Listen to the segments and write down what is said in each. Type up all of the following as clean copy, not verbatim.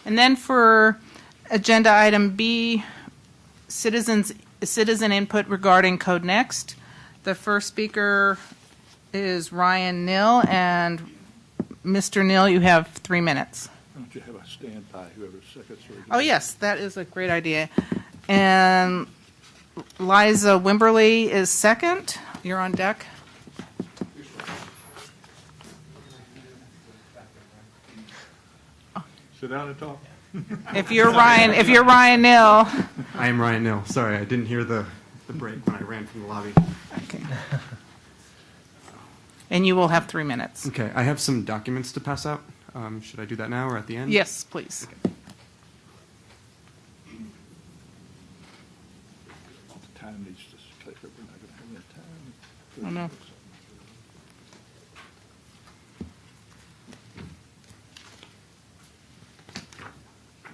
And then for agenda item B, citizen input regarding CodeNEXT. The first speaker is Ryan Nill, and Mr. Nill, you have 3 minutes. Don't you have a standby, whoever's secretary? Oh, yes, that is a great idea. And Liza Wimberly is second. You're on deck. Sit down and talk. If you're Ryan Nill. I am Ryan Nill. Sorry, I didn't hear the break when I ran from the lobby. Okay. And you will have 3 minutes. Okay, I have some documents to pass out. Should I do that now or at the end? Yes, please. Okay. The time needs to click. We're not going to have enough time. Oh, no. A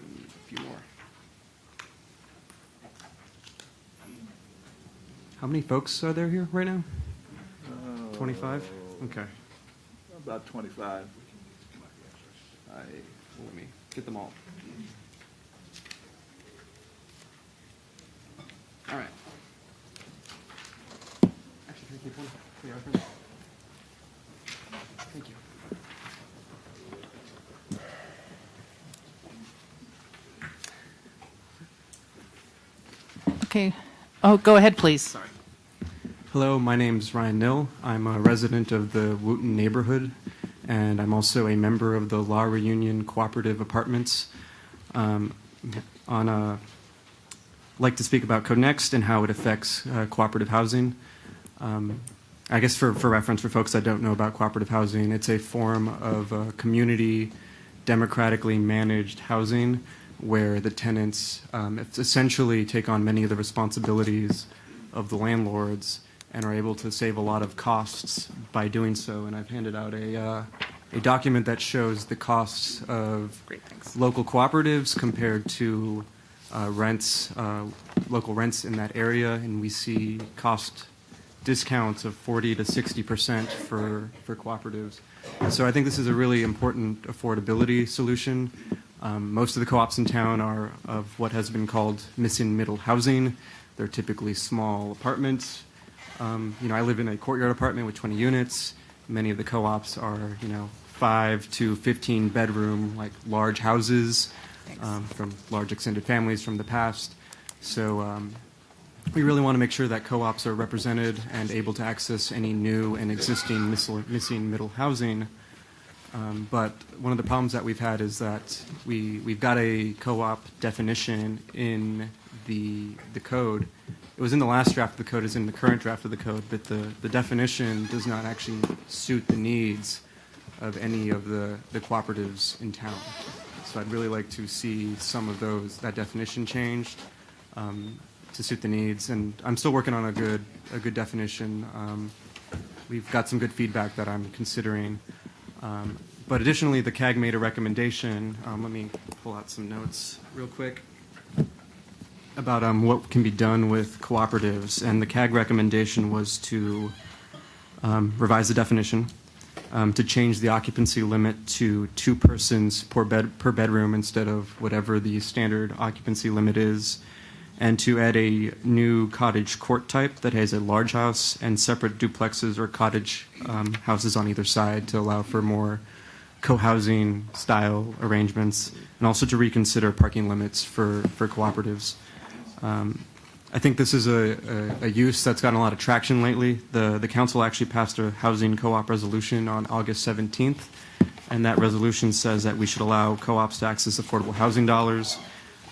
few more. How many folks are there here right now? 25? Okay. About 25. Let me get them all. All right. Actually, can I keep one for your reference? Thank you. Okay. Oh, go ahead, please. Sorry. Hello, my name's Ryan Nill. I'm a resident of the Wooten neighborhood, and I'm also a member of the La Reunion Cooperative Apartments. I'd like to speak about CodeNEXT and how it affects cooperative housing. I guess for reference for folks that don't know about cooperative housing, it's a form of community, democratically managed housing where the tenants essentially take on many of the responsibilities of the landlords and are able to save a lot of costs by doing so. And I've handed out a document that shows the costs of local cooperatives compared to rents, local rents in that area, and we see cost discounts of 40 to 60% for cooperatives. So I think this is a really important affordability solution. Most of the co-ops in town are of what has been called missing middle housing. They're typically small apartments. I live in a courtyard apartment with 20 units. Many of the co-ops are, 5 to 15 bedroom, like large houses from large extended families from the past. So we really want to make sure that co-ops are represented and able to access any new and existing missing middle housing. But one of the problems that we've had is that we've got a co-op definition in the code. It was in the last draft of the code, it's in the current draft of the code, but the definition does not actually suit the needs of any of the cooperatives in town. So I'd really like to see some of that definition changed to suit the needs. And I'm still working on a good definition. We've got some good feedback that I'm considering. But additionally, the CAG made a recommendation. Let me pull out some notes real quick about what can be done with cooperatives. And the CAG recommendation was to revise the definition, to change the occupancy limit to 2 persons per bedroom instead of whatever the standard occupancy limit is, and to add a new cottage court type that has a large house and separate duplexes or cottage houses on either side to allow for more co-housing style arrangements, and also to reconsider parking limits for cooperatives. I think this is a use that's gotten a lot of traction lately. The council actually passed a housing co-op resolution on August 17th, and that resolution says that we should allow co-ops to access affordable housing dollars,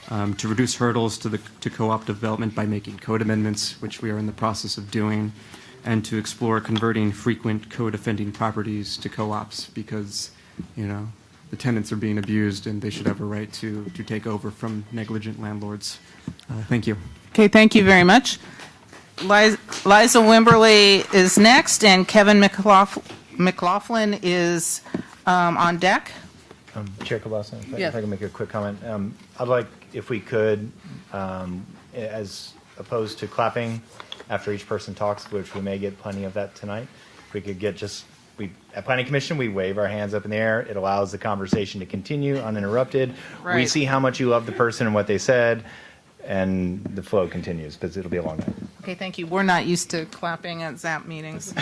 to reduce hurdles to co-op development by making code amendments, which we are in the process of doing, and to explore converting frequent code offending properties to co-ops because, the tenants are being abused and they should have a right to take over from negligent landlords. Thank you. Okay, thank you very much. Liza Wimberly is next, and Kevin McLaughlin is on deck. Chair Kobasa, Yes. if I can make a quick comment. I'd like, if we could, as opposed to clapping after each person talks, which we may get plenty of that tonight, if we could get just at Planning Commission, we wave our hands up in the air. It allows the conversation to continue uninterrupted. We Right. see how much you love the person and what they said, and the flow continues, because it'll be a long night. Okay, thank you. We're not used to clapping at ZAP meetings.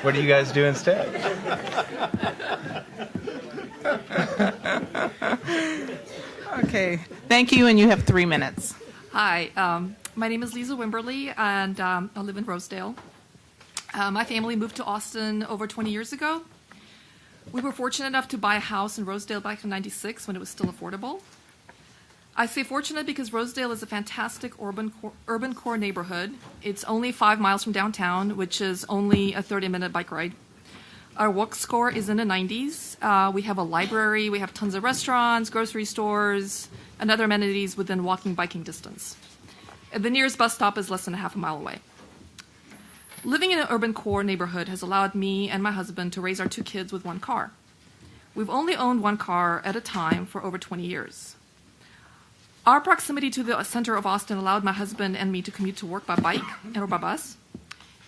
What do you guys do instead? Okay, thank you, and you have 3 minutes. Hi, my name is Lisa Wimberly, and I live in Rosedale. My family moved to Austin over 20 years ago. We were fortunate enough to buy a house in Rosedale back in '96 when it was still affordable. I say fortunate because Rosedale is a fantastic urban core neighborhood. It's only 5 miles from downtown, which is only a 30-minute bike ride. Our walk score is in the 90s. We have a library. We have tons of restaurants, grocery stores, and other amenities within walking, biking distance. And the nearest bus stop is less than a half a mile away. Living in an urban core neighborhood has allowed me and my husband to raise our 2 kids with 1 car. We've only owned 1 car at a time for over 20 years. Our proximity to the center of Austin allowed my husband and me to commute to work by bike or by bus.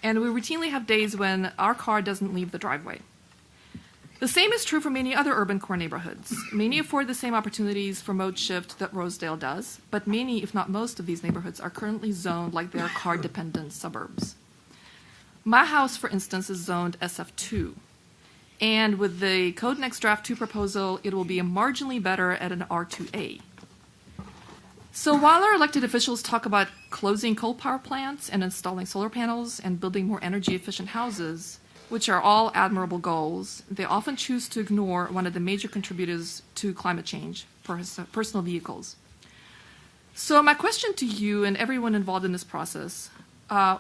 And we routinely have days when our car doesn't leave the driveway. The same is true for many other urban core neighborhoods. Many afford the same opportunities for mode shift that Rosedale does, but many, if not most, of these neighborhoods are currently zoned like they are car-dependent suburbs. My house, for instance, is zoned SF2. And with the CodeNEXT Draft 2 proposal, it will be marginally better at an R2A. So while our elected officials talk about closing coal power plants and installing solar panels and building more energy-efficient houses, which are all admirable goals, they often choose to ignore one of the major contributors to climate change, personal vehicles. So my question to you and everyone involved in this process,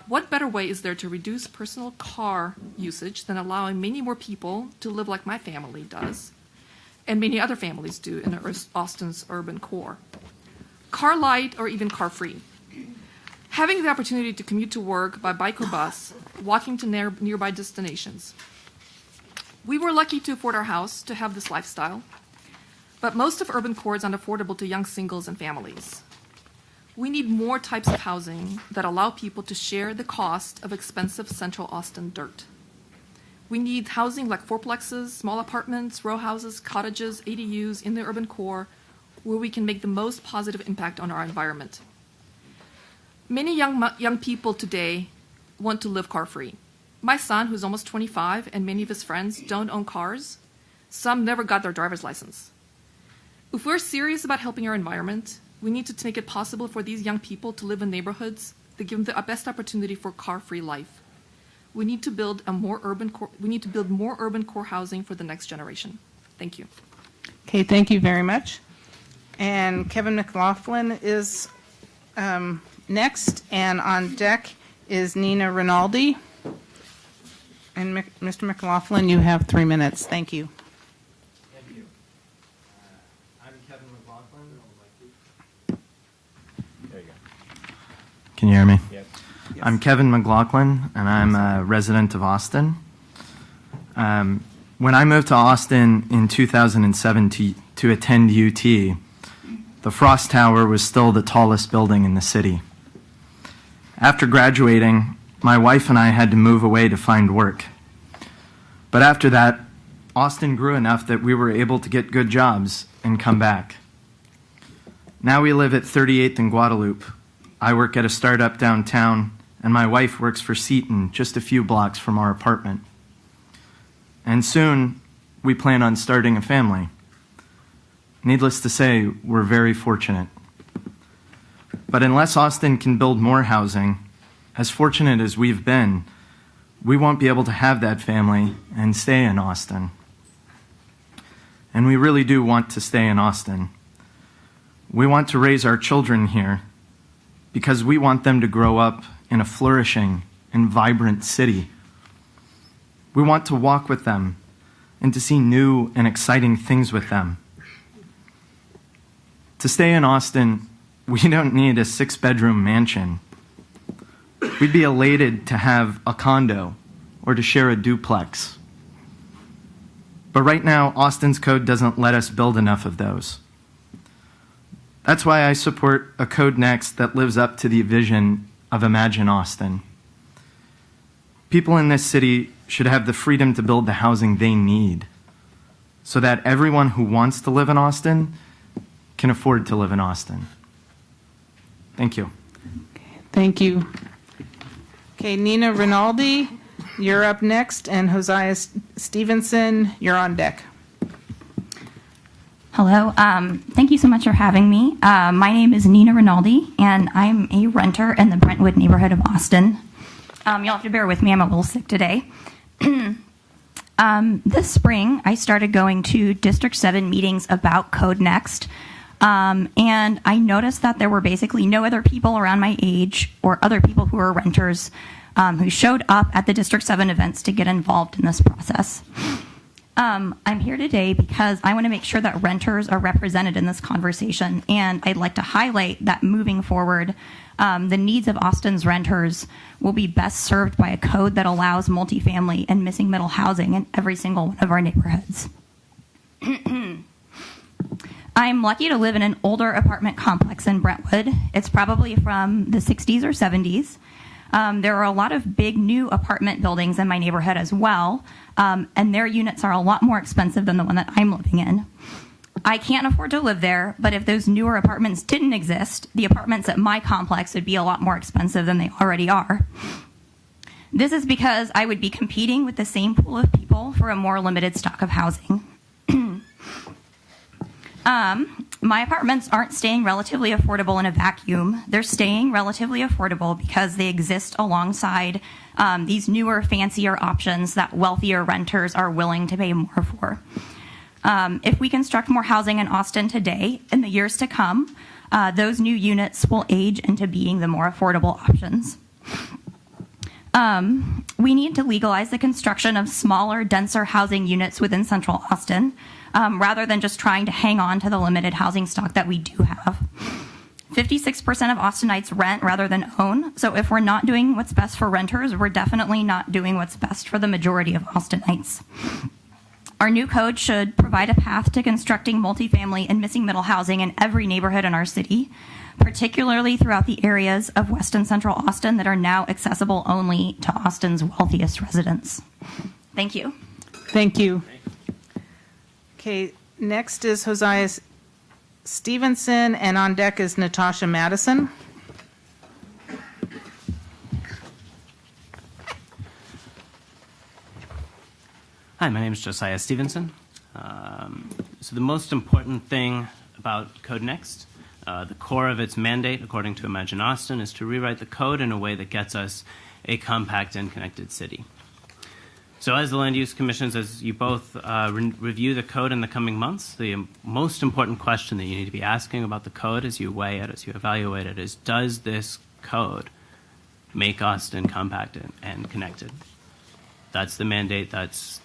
what better way is there to reduce personal car usage than allowing many more people to live like my family does, and many other families do in Austin's urban core? Car light or even car free. Having the opportunity to commute to work by bike or bus, walking to nearby destinations. We were lucky to afford our house to have this lifestyle, but most of urban core is unaffordable to young singles and families. We need more types of housing that allow people to share the cost of expensive central Austin dirt. We need housing like fourplexes, small apartments, row houses, cottages, ADUs in the urban core where we can make the most positive impact on our environment. Many young people today want to live car-free. My son, who's almost 25, and many of his friends don't own cars. Some never got their driver's license. If we're serious about helping our environment, we need to make it possible for these young people to live in neighborhoods that give them the best opportunity for car-free life. We need to build more urban core housing for the next generation. Thank you. Okay, thank you very much. And Kevin McLaughlin is next, and on deck is Nina Rinaldi. And Mr. McLaughlin, you have 3 minutes. Thank you. Thank you. I'm Kevin McLaughlin. There you go. Can you hear me? Yep. I'm Kevin McLaughlin, and I'm a resident of Austin. When I moved to Austin in 2007 to attend UT, the Frost Tower was still the tallest building in the city. After graduating, my wife and I had to move away to find work. But after that, Austin grew enough that we were able to get good jobs and come back. Now we live at 38th and Guadalupe. I work at a startup downtown, and my wife works for Seton, just a few blocks from our apartment. And soon, we plan on starting a family. Needless to say, we're very fortunate. But unless Austin can build more housing, as fortunate as we've been, we won't be able to have that family and stay in Austin. And we really do want to stay in Austin. We want to raise our children here because we want them to grow up in a flourishing and vibrant city. We want to walk with them and to see new and exciting things with them. To stay in Austin, we don't need a 6-bedroom mansion. We'd be elated to have a condo or to share a duplex. But right now, Austin's code doesn't let us build enough of those. That's why I support a CodeNEXT that lives up to the vision of Imagine Austin. People in this city should have the freedom to build the housing they need so that everyone who wants to live in Austin can afford to live in Austin. Thank you. Thank you. Okay, Nina Rinaldi, you're up next, and Hosea Stevenson, you're on deck. Hello. Thank you so much for having me. My name is Nina Rinaldi, and I'm a renter in the Brentwood neighborhood of Austin. You'll have to bear with me. I'm a little sick today. This spring, I started going to District 7 meetings about CodeNEXT, and I noticed that there were basically no other people around my age or other people who were renters who showed up at the District 7 events to get involved in this process. I'm here today because I want to make sure that renters are represented in this conversation, and I'd like to highlight that moving forward, the needs of Austin's renters will be best served by a code that allows multifamily and missing middle housing in every single one of our neighborhoods. I'm lucky to live in an older apartment complex in Brentwood. It's probably from the 60s or 70s. There are a lot of big new apartment buildings in my neighborhood as well, and their units are a lot more expensive than the one that I'm living in. I can't afford to live there, but if those newer apartments didn't exist, the apartments at my complex would be a lot more expensive than they already are. This is because I would be competing with the same pool of people for a more limited stock of housing. My apartments aren't staying relatively affordable in a vacuum. They're staying relatively affordable because they exist alongside these newer, fancier options that wealthier renters are willing to pay more for. If we construct more housing in Austin today, in the years to come, those new units will age into being the more affordable options. We need to legalize the construction of smaller, denser housing units within Central Austin, rather than just trying to hang on to the limited housing stock that we do have. 56% of Austinites rent rather than own, so if we're not doing what's best for renters, we're definitely not doing what's best for the majority of Austinites. Our new code should provide a path to constructing multifamily and missing middle housing in every neighborhood in our city, particularly throughout the areas of West and Central Austin that are now accessible only to Austin's wealthiest residents. Thank you. Thank you. Okay, next is Hosea Stevenson, and on deck is Natasha Madison. Hi, my name is Josiah Stevenson. So the most important thing about CodeNEXT, the core of its mandate, according to Imagine Austin, is to rewrite the code in a way that gets us a compact and connected city. So as the Land Use Commissions, as you both review the code in the coming months, the most important question that you need to be asking about the code as you weigh it, as you evaluate it, is does this code make Austin compact and connected? That's the mandate. That's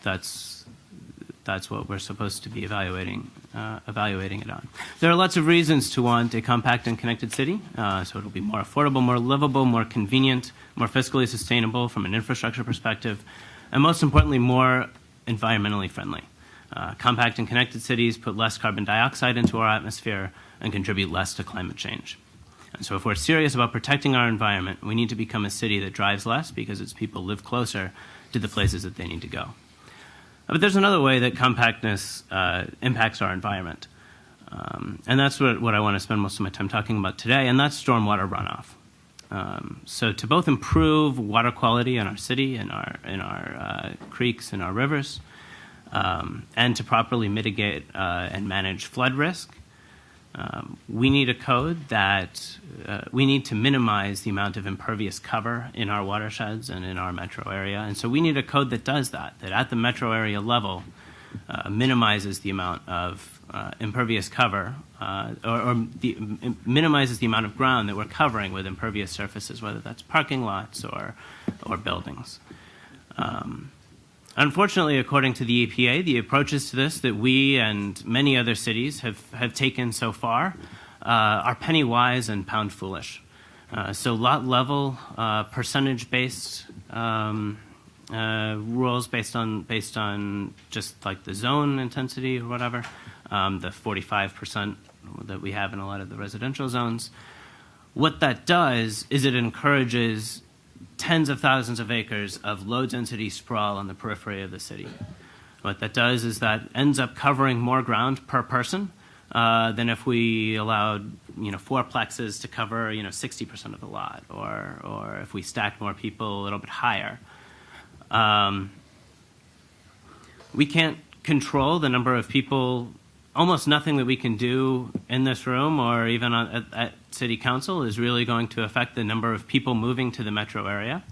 what we're supposed to be evaluating it on. There are lots of reasons to want a compact and connected city. So it'll be more affordable, more livable, more convenient, more fiscally sustainable from an infrastructure perspective, and most importantly, more environmentally friendly. Compact and connected cities put less carbon dioxide into our atmosphere and contribute less to climate change. And so if we're serious about protecting our environment, we need to become a city that drives less because its people live closer to the places that they need to go. But there's another way that compactness impacts our environment. And that's what I want to spend most of my time talking about today, and that's stormwater runoff. So to both improve water quality in our city, in our creeks, and our rivers, and to properly mitigate and manage flood risk, we need a code that we need to minimize the amount of impervious cover in our watersheds and in our metro area. And so we need a code that does that at the metro area level minimizes the amount of impervious cover minimizes the amount of ground that we're covering with impervious surfaces, whether that's parking lots or buildings. Unfortunately, according to the EPA, the approaches to this that we and many other cities have taken so far are penny wise and pound foolish. So lot level, percentage-based rules based on just like the zone intensity or whatever, the 45% that we have in a lot of the residential zones. What that does is it encourages tens of thousands of acres of low-density sprawl on the periphery of the city. What that does is that ends up covering more ground per person than if we allowed, fourplexes to cover, 60% of the lot, or if we stacked more people a little bit higher. We can't control the number of people. Almost nothing that we can do in this room or even at City Council is really going to affect the number of people moving to the metro area.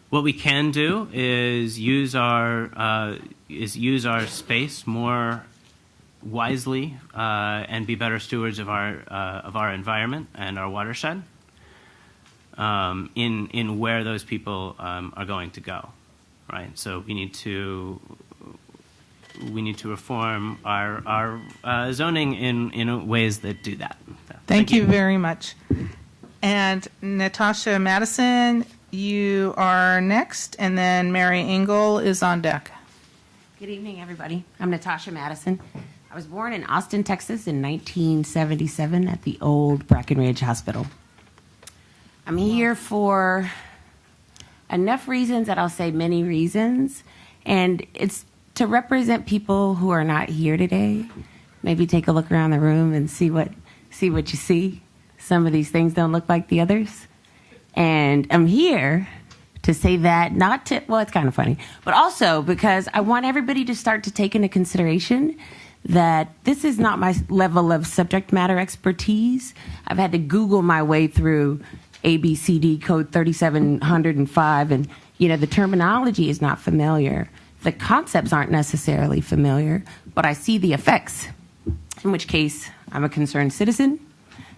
What we can do is use our space more wisely and be better stewards of our environment and our watershed in where those people are going to go, right? So we need to reform our zoning in ways that do that. Thank you very much. And Natasha Madison, you are next, and then Mary Engel is on deck. Good evening, everybody. I'm Natasha Madison. I was born in Austin, Texas in 1977 at the old Brackenridge Hospital. I'm here for enough reasons that I'll say many reasons, and it's to represent people who are not here today. Maybe take a look around the room and see what you see. Some of these things don't look like the others. And I'm here to say that, it's kind of funny, but also because I want everybody to start to take into consideration that this is not my level of subject matter expertise. I've had to Google my way through ABCD code 3705, and the terminology is not familiar. The concepts aren't necessarily familiar, but I see the effects, in which case I'm a concerned citizen.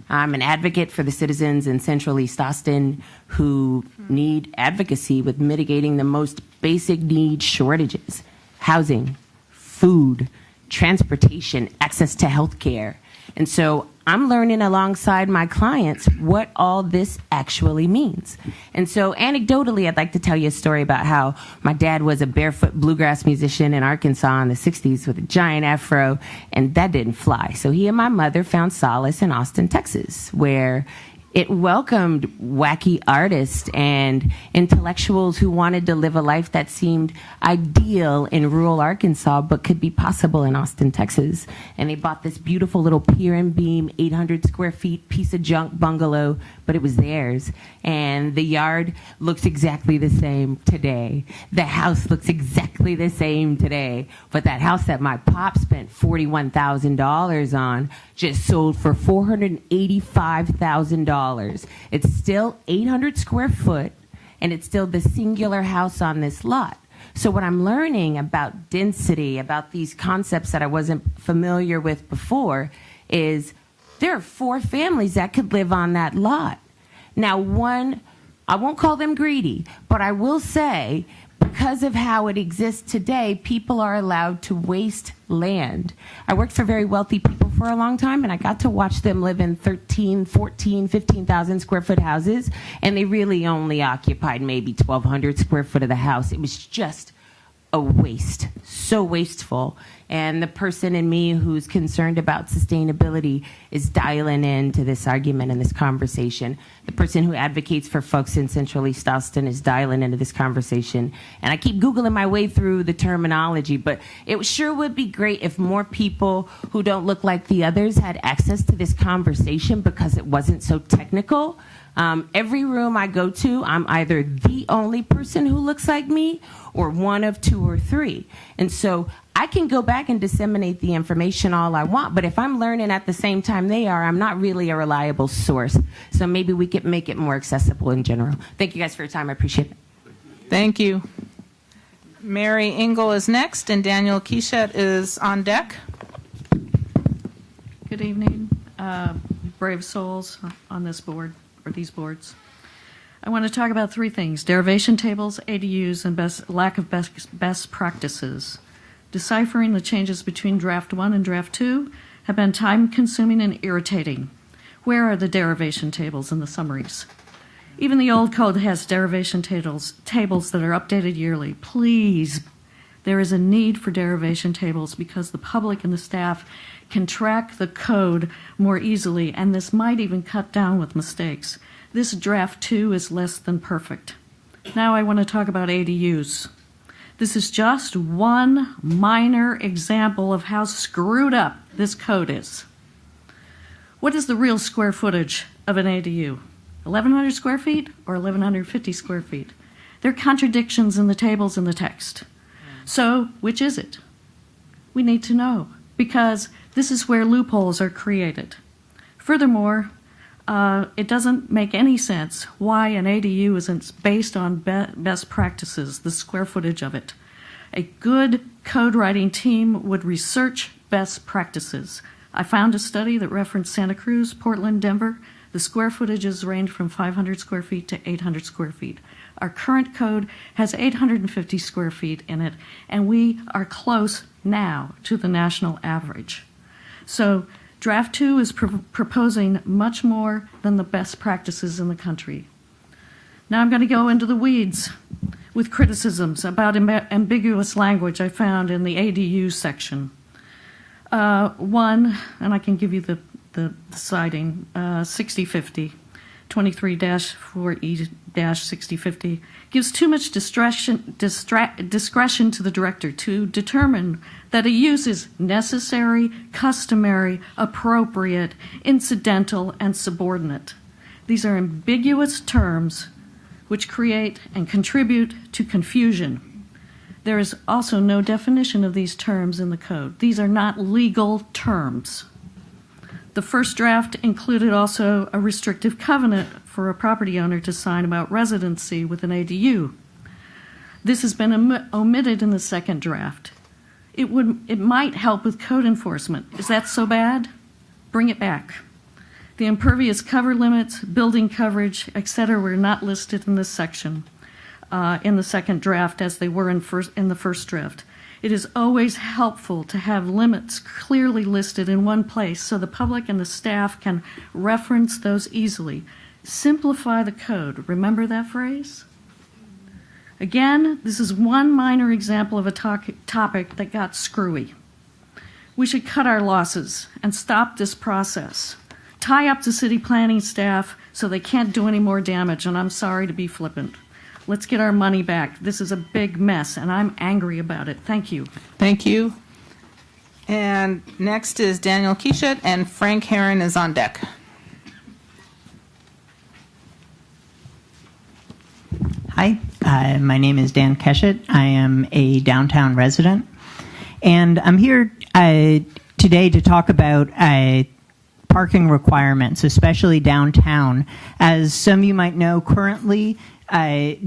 I'm an advocate for the citizens in Central East Austin who need advocacy with mitigating the most basic need shortages: housing, food, transportation, access to health care. And so I'm learning alongside my clients what all this actually means. And so anecdotally, I'd like to tell you a story about how my dad was a barefoot bluegrass musician in Arkansas in the 60s with a giant afro, and that didn't fly. So he and my mother found solace in Austin, Texas, where it welcomed wacky artists and intellectuals who wanted to live a life that seemed ideal in rural Arkansas but could be possible in Austin, Texas. And they bought this beautiful little pier and beam, 800 square feet, piece of junk bungalow, but it was theirs. And the yard looks exactly the same today. The house looks exactly the same today. But that house that my pop spent $41,000 on just sold for $485,000. It's still 800 square foot, and it's still the singular house on this lot. So what I'm learning about density, about these concepts that I wasn't familiar with before, is there are 4 families that could live on that lot. Now, one, I won't call them greedy, but I will say, because of how it exists today, people are allowed to waste land. I worked for very wealthy people for a long time, and I got to watch them live in 13, 14, 15,000 square foot houses, and they really only occupied maybe 1,200 square foot of the house. It was just a waste, so wasteful. And the person in me who's concerned about sustainability is dialing into this argument and this conversation. The person who advocates for folks in Central East Austin is dialing into this conversation. And I keep Googling my way through the terminology, but it sure would be great if more people who don't look like the others had access to this conversation because it wasn't so technical. Every room I go to, I'm either the only person who looks like me or one of 2 or 3. And so I can go back and disseminate the information all I want, but if I'm learning at the same time they are, I'm not really a reliable source. So maybe we could make it more accessible in general. Thank you guys for your time. I appreciate it. Thank you. Mary Engel is next, and Daniel Keshet is on deck. Good evening, brave souls on this board, or these boards. I want to talk about 3 things: derivation tables, ADUs, and lack of best practices. Deciphering the changes between Draft 1 and Draft 2 have been time-consuming and irritating. Where are the derivation tables and the summaries? Even the old code has derivation tables that are updated yearly. Please, there is a need for derivation tables because the public and the staff can track the code more easily, and this might even cut down with mistakes. This Draft 2 is less than perfect. Now I want to talk about ADUs. This is just one minor example of how screwed up this code is. What is the real square footage of an ADU? 1,100 square feet or 1,150 square feet? There are contradictions in the tables in the text. So, which is it? We need to know, because this is where loopholes are created. Furthermore, it doesn't make any sense why an ADU isn't based on best practices, the square footage of it. A good code writing team would research best practices. I found a study that referenced Santa Cruz, Portland, Denver. The square footages range from 500 square feet to 800 square feet. Our current code has 850 square feet in it, and we are close now to the national average. So Draft 2 is proposing much more than the best practices in the country. Now I'm going to go into the weeds with criticisms about ambiguous language I found in the ADU section. One, and I can give you the citing, 6050, 23-4E-6050, gives too much discretion to the director to determine that a use is necessary, customary, appropriate, incidental, and subordinate. These are ambiguous terms which create and contribute to confusion. There is also no definition of these terms in the code. These are not legal terms. The first draft included also a restrictive covenant for a property owner to sign about residency with an ADU. This has been omitted in the second draft. It might help with code enforcement. Is that so bad? Bring it back. The impervious cover limits, building coverage, etc. were not listed in this section in the second draft as they were in the first draft. It is always helpful to have limits clearly listed in one place so the public and the staff can reference those easily. Simplify the code. Remember that phrase? Again, this is one minor example of a topic that got screwy. We should cut our losses and stop this process. Tie up the city planning staff so they can't do any more damage, and I'm sorry to be flippant. Let's get our money back. This is a big mess, and I'm angry about it. Thank you. Thank you. And next is Daniel Keshet, and Frank Herron is on deck. Hi, my name is Dan Keshet. I am a downtown resident, and I'm here today to talk about parking requirements, especially downtown. As some of you might know, currently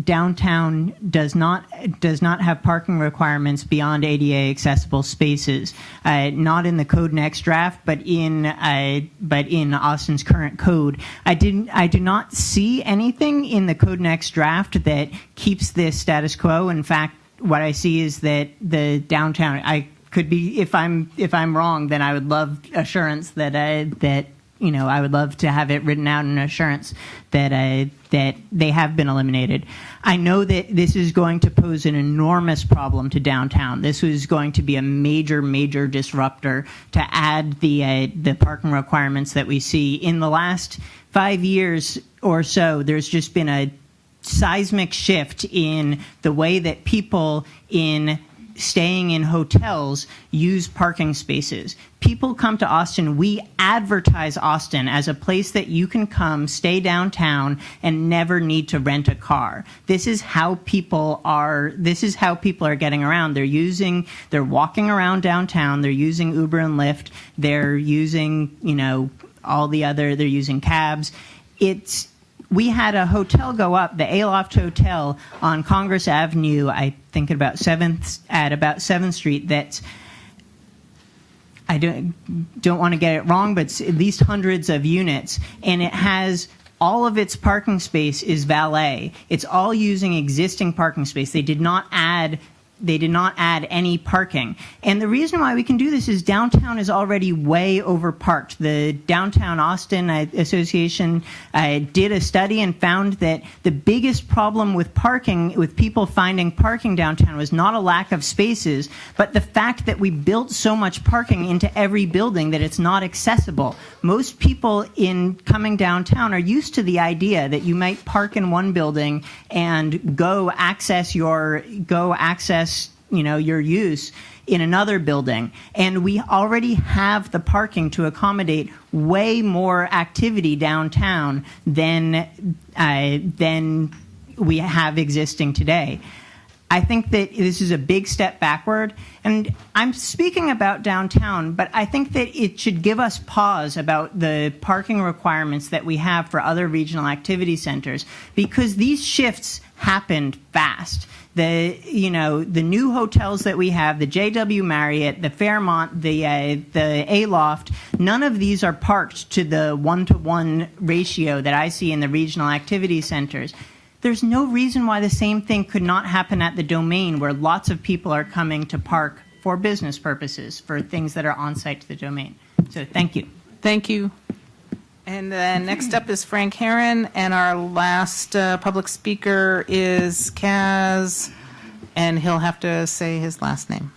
downtown does not have parking requirements beyond ADA accessible spaces. Not in the CodeNEXT draft, but in Austin's current code. I do not see anything in the CodeNEXT draft that keeps this status quo. In fact, what I see is that the downtown, I could be, if I'm wrong, then I would love assurance that I would love to have it written out in assurance that they have been eliminated. I know that this is going to pose an enormous problem to downtown. This is going to be a major, major disruptor to add the parking requirements that we see. In the last 5 years or so, there's just been a seismic shift in the way that people staying in hotels use parking spaces. People come to Austin. We advertise Austin as a place that you can come, stay downtown, and never need to rent a car. This is how people are getting around. They're walking around downtown. They're using Uber and Lyft. They're using, they're using cabs. We had a hotel go up, the Aloft Hotel on Congress Avenue, I think at about 7th Street. That's, I don't want to get it wrong, but it's at least hundreds of units, and it has all of its parking space is valet. It's all using existing parking space. They did not add they did not add any parking. And the reason why we can do this is downtown is already way overparked. The Downtown Austin Association did a study and found that the biggest problem with parking, with people finding parking downtown, was not a lack of spaces, but the fact that we built so much parking into every building that it's not accessible. Most people in coming downtown are used to the idea that you might park in one building and go access your use in another building. And we already have the parking to accommodate way more activity downtown than we have existing today. I think that this is a big step backward, and I'm speaking about downtown, but I think that it should give us pause about the parking requirements that we have for other regional activity centers, because these shifts happened fast. The new hotels that we have, the JW Marriott, the Fairmont, the Aloft, none of these are parked to the 1-to-1 ratio that I see in the regional activity centers. There's no reason why the same thing could not happen at the Domain, where lots of people are coming to park for business purposes, for things that are on site to the Domain. So thank you. Thank you. And then next up is Frank Herron, and our last public speaker is Kaz, and he'll have to say his last name.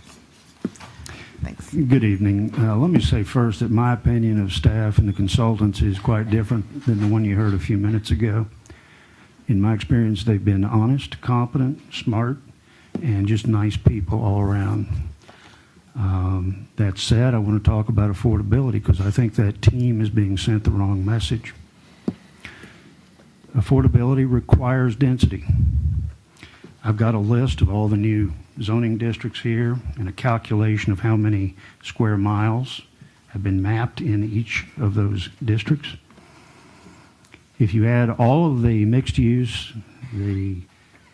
Thanks. Good evening. Let me say first that my opinion of staff and the consultants is quite different than the one you heard a few minutes ago. In my experience, they've been honest, competent, smart, and just nice people all around. That said, I want to talk about affordability because I think that team is being sent the wrong message. Affordability requires density. I've got a list of all the new zoning districts here and a calculation of how many square miles have been mapped in each of those districts. If you add all of the mixed use, the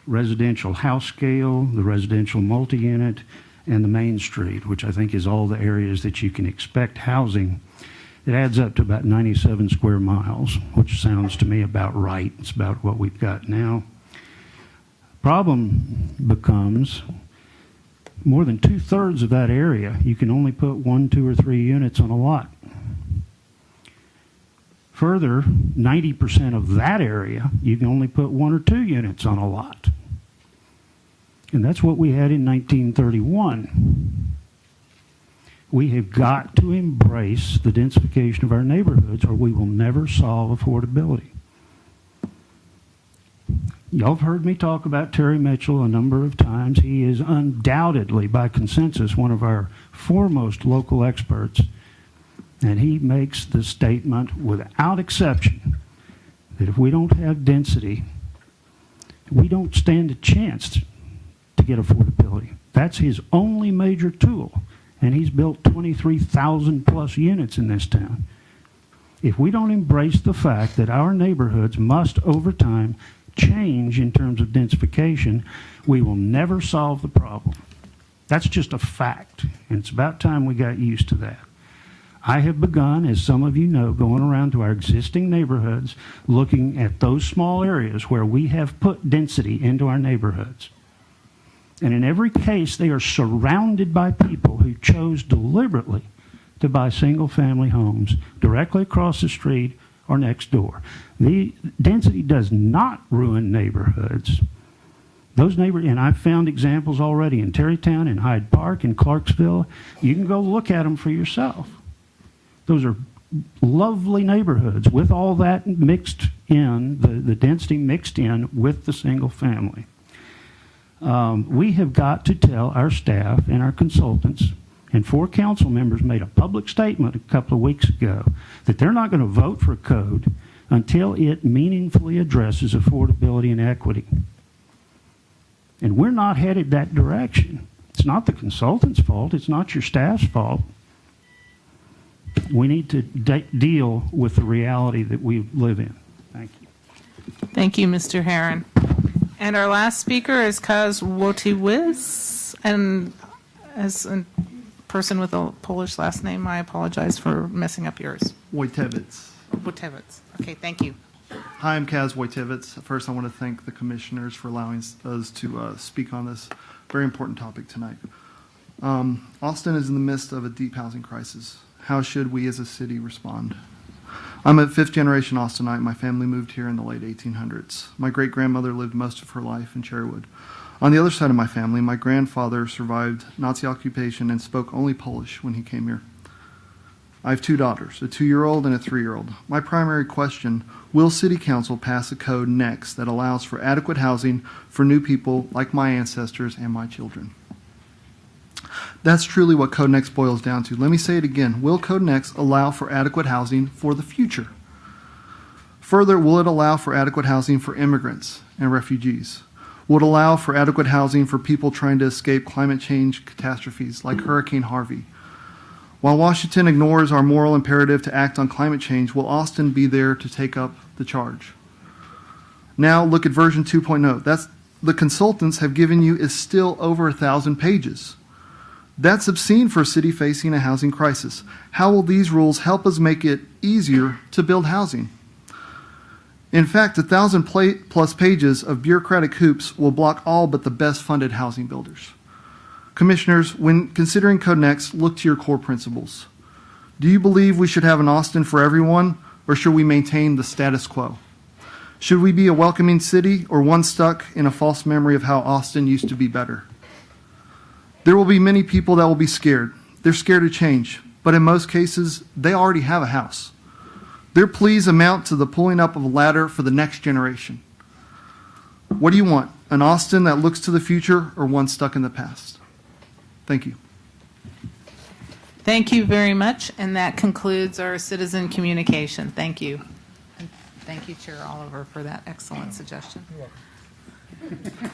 residential house scale, the residential multi-unit, and the Main Street, which I think is all the areas that you can expect housing, it adds up to about 97 square miles, which sounds to me about right. It's about what we've got now. Problem becomes more than 2/3 of that area, you can only put 1, 2, or 3 units on a lot. Further, 90% of that area, you can only put 1 or 2 units on a lot. And that's what we had in 1931. We have got to embrace the densification of our neighborhoods or we will never solve affordability. Y'all have heard me talk about Terry Mitchell a number of times. He is undoubtedly, by consensus, one of our foremost local experts. And he makes the statement without exception that if we don't have density, we don't stand a chance to get affordability. That's his only major tool. And he's built 23,000 plus units in this town. If we don't embrace the fact that our neighborhoods must, over time, change in terms of densification, we will never solve the problem. That's just a fact. And it's about time we got used to that. I have begun, as some of you know, going around to our existing neighborhoods, looking at those small areas where we have put density into our neighborhoods. And in every case, they are surrounded by people who chose deliberately to buy single-family homes directly across the street or next door. The density does not ruin neighborhoods. And I've found examples already in Terrytown, in Hyde Park, in Clarksville. You can go look at them for yourself. Those are lovely neighborhoods with all that mixed in, the density mixed in with the single family. We have got to tell our staff and our consultants, and 4 council members made a public statement a couple of weeks ago that they're not going to vote for a code until it meaningfully addresses affordability and equity. And we're not headed that direction. It's not the consultant's fault. It's not your staff's fault. We need to deal with the reality that we live in. Thank you. Thank you, Mr. Herron. And our last speaker is Kaz Wotiwis. And as a person with a Polish last name, I apologize for messing up yours. Wojtewicz. Wojtewicz. Okay, thank you. Hi, I'm Kaz Wojtewicz. First, I want to thank the commissioners for allowing us to speak on this Very important topic tonight. Austin is in the midst of a deep housing crisis. How should we as a city respond? I'm a fifth-generation Austinite. My family moved here in the late 1800s. My great-grandmother lived most of her life in Cherrywood. On the other side of my family, my grandfather survived Nazi occupation and spoke only Polish when he came here. I have two daughters, a 2-year-old and a 3-year-old. My primary question, will City Council pass a code next that allows for adequate housing for new people like my ancestors and my children? That's truly what CodeNEXT boils down to. Let me say it again. Will CodeNEXT allow for adequate housing for the future? Further, will it allow for adequate housing for immigrants and refugees? Will it allow for adequate housing for people trying to escape climate change catastrophes like Hurricane Harvey? While Washington ignores our moral imperative to act on climate change, will Austin be there to take up the charge? Now look at version 2.0. That's the consultants have given you is still over 1,000 pages. That's obscene for a city facing a housing crisis. How will these rules help us make it easier to build housing? In fact, 1,000+ pages of bureaucratic hoops will block all but the best funded housing builders. Commissioners, when considering CodeNEXT, look to your core principles. Do you believe we should have an Austin for everyone, or should we maintain the status quo? Should we be a welcoming city, or one stuck in a false memory of how Austin used to be better? There will be many people that will be scared. They're scared to change, but in most cases, they already have a house. Their pleas amount to the pulling up of a ladder for the next generation. What do you want? An Austin that looks to the future, or one stuck in the past? Thank you. Thank you very much, and that concludes our citizen communication. Thank you. And thank you, Chair Oliver, for that excellent suggestion. You're welcome.